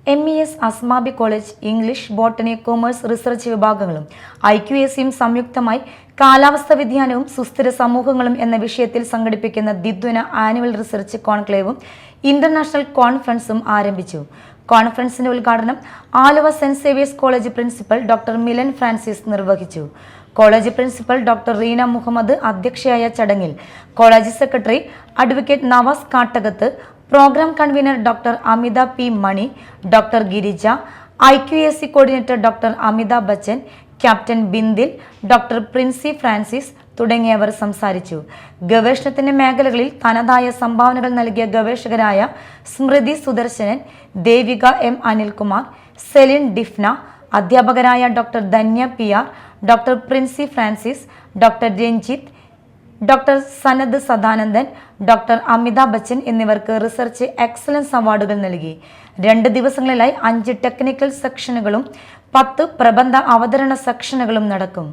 MES Asmabi college English, botany, commerce research വിഭാഗങ്ങളും IQACയും സംയുക്തമായി കാലാവസ്ഥാ വ്യതിയാനവും സുസ്ഥിര സമൂഹങ്ങളും എന്ന വിഷയത്തിൽ സംഘടിപ്പിക്കുന്ന ദ്വിദിന ആനുവൽ റിസർച്ച് കോൺക്ലേവും ഇന്റർനാഷണൽ കോൺഫറൻസും ആരംഭിച്ചു. കോൺഫറൻസിന്റെ ഉദ്ഘാടനം Aluva Saint Xavier's College principal doctor Milan Francis നിർവഹിച്ചു. College principal doctor Reena Muhammad അധ്യക്ഷയായ ചടങ്ങിൽ college secretary advocate Navas Kattakath, programme convener doctor Amitha P Mani, doctor Girija, IQAC coordinator doctor Amitha Bachan, captain Bindil, doctor Princy Francis തുടങ്ങിയവർ സംസാരിച്ചു. ഗവേഷണത്തിന്റെ മേഖലകളിൽ തനതായ സംഭാവനകൾ നൽകിയ ഗവേഷകരായ സ്മൃതി സുദർശനൻ, ദേവിക M അനിൽകുമാർ, സെലിൻ ഡിഫ്ന, അധ്യാപകരായ doctor Dhanya PR, doctor Princy Francis, doctor Ranjith, doctor Sanad Sadanandan, doctor Amitha Bachan എന്നിവർക്ക് റിസർച്ച് എക്സലൻസ് അവാർഡുകൾ നൽകി. 2 ദിവസങ്ങളിലായി 5 ടെക്നിക്കൽ സെക്ഷനുകളും 10 പ്രബന്ധ അവതരണ സെക്ഷനുകളും നടക്കും.